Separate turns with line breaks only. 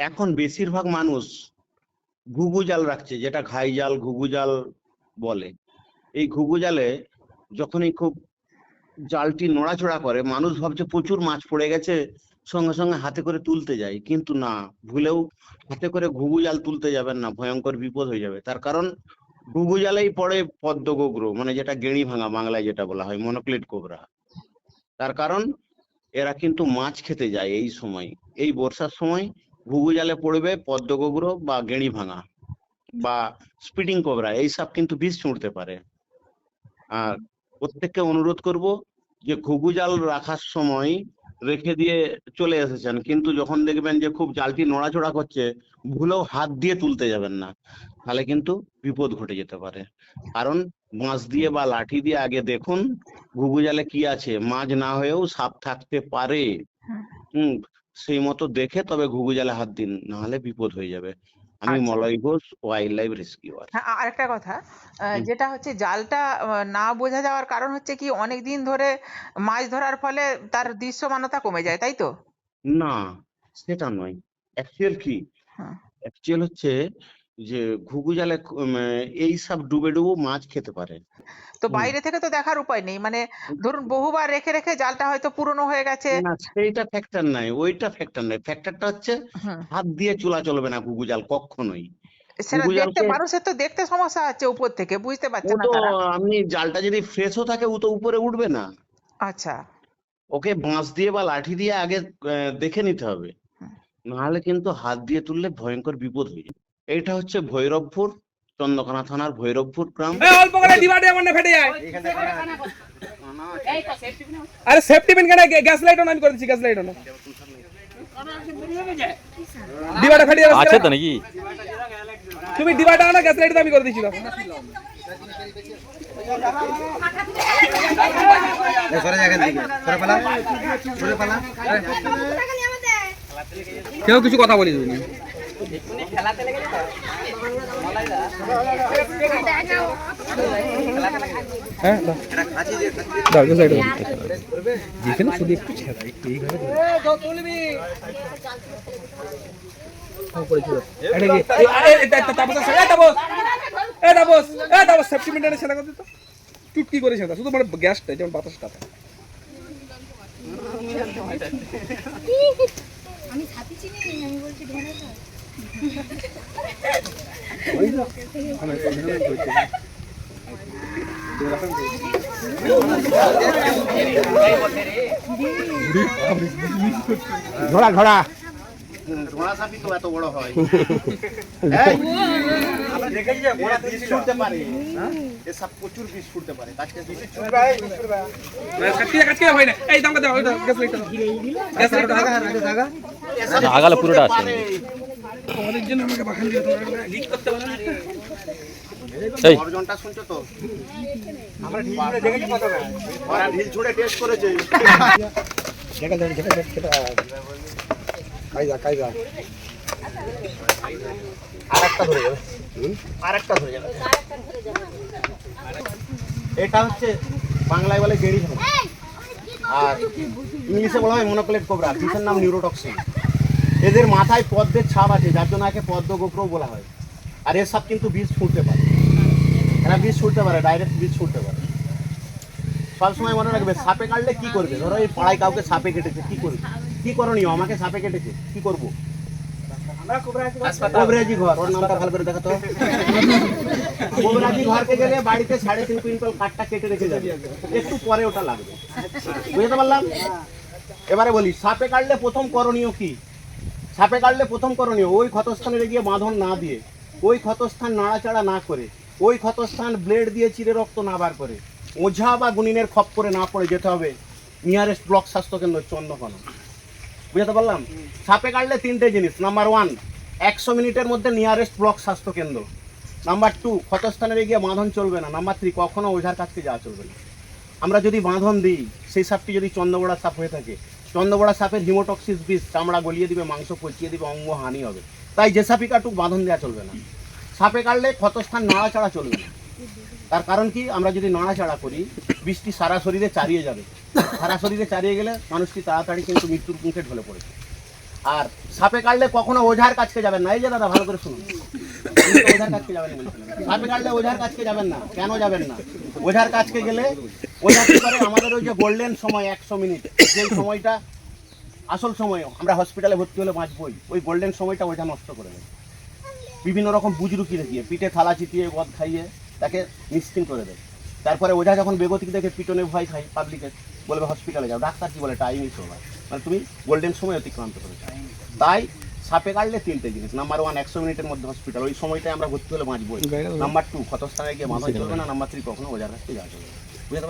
এখন বেশিরভাগ মানুষ ঘুঘু জাল রাখছে, যেটা ঘাই জাল, ঘুঘু জাল বলে। এই ঘুঘু জালে যখনই খুব জালটি নড়াচড়া করে, মানুষ ভাবছে প্রচুর মাছ পড়ে গেছে, সঙ্গে সঙ্গে হাতে করে তুলতে যায়। কিন্তু না, ভুলেও হাতে করে ঘুঘু জাল তুলতে যাবেন না, ভয়ঙ্কর বিপদ হয়ে যাবে। তার কারণ ঘুঘু জালেই পড়ে পদ্ম গোগ্র, মানে যেটা গেঁড়ি ভাঙা বাংলায় যেটা বলা হয়, মনোক্লিট কোবরা। তার কারণ এরা কিন্তু মাছ খেতে যায় এই সময়, এই বর্ষার সময় ঘুঘু জালে পড়বে পদ্ম গোগ্র বা গেঁড়ি ভাঙা বা স্পিডিং কোবরা, এইসব কিন্তু বিষ ছুঁড়তে পারে। আর প্রত্যেককে অনুরোধ করব যে ঘুঘু জাল রাখার সময় রেখে দিয়ে চলে এসেছেন, কিন্তু যখন দেখবেন যে খুব জালটি নড়াচড়া করছে, ভুলেও হাত দিয়ে তুলতে যাবেন না, তাহলে কিন্তু বিপদ ঘটে যেতে পারে। কারণ বাঁশ দিয়ে বা লাঠি দিয়ে আগে দেখুন ঘুঘু জালে কি আছে, মাছ না হয়েও সাপ থাকতে পারে। সেই মতো দেখে তবে ঘুঘু জালে হাত দিন, নাহলে বিপদ হয়ে যাবে। আমি Malay Ghosh, wild life rescuer.
হ্যাঁ, আরেকটা কথা, যেটা হচ্ছে জালটা না বোঝা যাওয়ার কারণ হচ্ছে কি অনেক দিন ধরে মাছ ধরার ফলে তার দৃশ্যমানতা কমে যায়, তাই তো?
না, সেটা নয়। অ্যাকচুয়াল কি, অ্যাকচুয়াল হচ্ছে যে ঘুঘু জালে এই সব ডুবে ডুবে মাছ খেতে পারে।
তো বাইরে থেকে তো দেখার উপায় নেই, মানে ধরুন বহুবার রেখে রেখে জালটা হয়তো পুরনো হয়ে গেছে।
না, সেইটা ফ্যাক্টর নাই, ওইটা ফ্যাক্টর নাই। ফ্যাক্টরটা হচ্ছে হাত দিয়ে চুলা চলবে না ঘুঘু জাল কখনোই।
সেটা
ঘুঘু
দেখতে,
জালকে
মানুষের তো দেখতে সমস্যা হচ্ছে উপর থেকে, বুঝতে পারছে
ও
না
তো,
তারা।
আপনি জালটা যদি ফ্রেশও থাকে ও তো উপরে উঠবে না।
আচ্ছা,
ওকে বাঁশ দিয়ে বা লাঠি দিয়ে আগে দেখে নিতে হবে, নাহলে কিন্তু হাত দিয়ে তুললে ভয়ঙ্কর বিপদ হয়ে যাবে। এইটা হচ্ছে ভৈরবপুর, চন্দ্রকোনা থানার ভৈরবপুর গ্রাম।
অল্প করে ডিভাইডে আমার না ফেটে যায়। আরে সেফটি পিন কেন, গ্যাস লাইট অন আমি করে দিচ্ছি, গ্যাস লাইট অন। ডিভাইডে ফেটে যাবে
আছে তো নাকি?
তুমি ডিভাইডে আনো, গ্যাস লাইট আমি করে দিচ্ছি। কেউ কিছু কথা বলি তুমি? হ্যাঁ দাও, গ্যাস লাইট যেখানে শুধু একটু ছেড়া, একটু এইভাবে চুটকি করে সেটা শুধু মানে গ্যাসটা যেমন বাতাসটা।
আমি ছাতি চিনি, আমি বলছি ঢেড়াটা।
ঘোড়া ঘোড়া
ঘোড়া সাপই তো এত বড় হয়। আমরা দেখেছি যে ঘোড়া বিষ ছুটতে পারে, এসব প্রচুর বিষ ছুটতে পারে। কাজকে বিষ ছুটবে,
কাটকে হয় না। এই দামটা দাও, ওইটা গ্যাস লাইটটা দাও, গ্যাস লাইটটা দাও।
আগালে পুরোটা আছে।
আমাদের জন্য আমাকে বাখান দিয়ে লিক করতে পারে না।
এই
গর্জনটা শুনছো তো? আমরা ঢিল ছুঁড়ে দেখেছি প্রথমে, ওরা ঢিল ছুঁড়ে টেস্ট করেছে। আরেকটা ধরে যাবে, আরেকটা ধরে যাবে। এটা হচ্ছে বাংলায় বলে গেঁড়ি ভাঙা, আর ইংলিশে বলা হয় মনোক্লিট কোবরা, বিষের নাম নিউরোটক্সিন। এদের মাথায় পদ্মের ছাপ আছে, যার জন্য একে পদ্ম গোপ্রও বলা হয়। আর এর সব কিন্তু বীজ ছুটতে পারে, এরা বীজ ছুটতে পারে, ডাইরেক্ট বীজ ছুটতে পারে। সবসময় মনে রাখবে, সাপে কাটলে কি করবে? ধরো এই পাড়ায় কাউকে সাপে কেটেছে, কি করবে, কি করণীয়? আমাকে সাপে কেটেছে, কি করবো? কবিরাজি ঘর, ওর নামটা ভালো করে দেখো তো। কবিরাজি ঘরকে গেলে বাড়িতে 3.5 কুইন্টাল কাঠটা কেটে রেখে যাবে, একটু পরে ওটা লাগবে। বুঝতে পারলাম? এবারে বলি, সাপে কাটলে প্রথম করণীয় কি? সাপে কাটলে প্রথম করণীয়, ওই ক্ষতস্থানে গিয়ে বাঁধন না দিয়ে, ওই ক্ষতস্থান নাড়াচাড়া না করে, ওই ক্ষতস্থান ব্লেড দিয়ে চিরে রক্ত না বার করে, ওঝা বা গুনিনের খপ্পরে না পড়ে যেতে হবে নিয়ারেস্ট ব্লক স্বাস্থ্যকেন্দ্র চন্দ্রকোনা। বুঝতে পারলাম? সাপে কাটলে 3টে জিনিস। নাম্বার 1, 100 মিনিটের মধ্যে নিয়ারেস্ট ব্লক স্বাস্থ্যকেন্দ্র। নাম্বার 2, ক্ষতস্থানে গিয়ে বাঁধন চলবে না। নাম্বার 3, কখনো ওঝার কাছে যাওয়া চলবে না। আমরা যদি বাঁধন দিই, সেই সাপটি যদি চন্দ্রবোড়া সাপ হয়ে থাকে, চন্দ্রবোড়া সাপের হিমোটক্সিস বিষ চামড়া গলিয়ে দিবে, মাংস পচিয়ে দিবে, অঙ্গ হানি হবে। তাই যে সাপই কাটুক বাঁধন দেওয়া চলবে না। সাপে কাটলে ক্ষতস্থান নাড়াচাড়া চলবে না। তার কারণ কি, আমরা যদি নাড়াচাড়া করি, বিষটি সারা শরীরে চারিয়ে যাবে। সারা শরীরে চারিয়ে গেলে মানুষটি তাড়াতাড়ি কিন্তু মৃত্যুর মুখে ঢলে পড়েছে।
আর সাপে কাটলে কখনো ওঝার কাছকে যাবেন না। এই যে দাদা ভালো করে শুনুন, ওঝার কাছকে যাবেন না বলছিলেন। সাপে কাটলে ওঝার কাছকে যাবেন না। কেন যাবেন না? ওঝার কাছকে গেলে ওঝা কি করে, আমাদের ওই যে গোল্ডেন সময় 100 মিনিট, যেই সময়টা আসল সময় আমরা হসপিটালে ভর্তি হলে বাঁচবই, ওই গোল্ডেন সময়টা ওঝা নষ্ট করে দেয়। বিভিন্ন রকম বুজরুকি দেখিয়ে, পিঠে থালা চিটিয়ে গদ খাইয়ে তাকে নিশ্চিন্ত করে দেয়। তারপরে ওঝা যখন বেগতিক দেখে পিটনে ভয় খায় পাবলিকের, বলবে হসপিটালে যাও। ডাক্তার কি বলে, টাইম ইস ওভার, মানে তুমি গোল্ডেন সময় অতিক্রান্ত করেছো। তাই সাপে কাটলে 3টে জিনিস। নাম্বার 1, 100 মিনিটের মধ্যে হসপিটাল, ওই সময়টায় আমরা ভর্তি হলে বাঁচবই। নাম্বার 2, ক্ষতস্থানে গিয়ে বাঁধা চলবে না। নাম্বার 3, কখনো ওঝার কাছে যাওয়া চলবে না। বুঝতে পারলেন?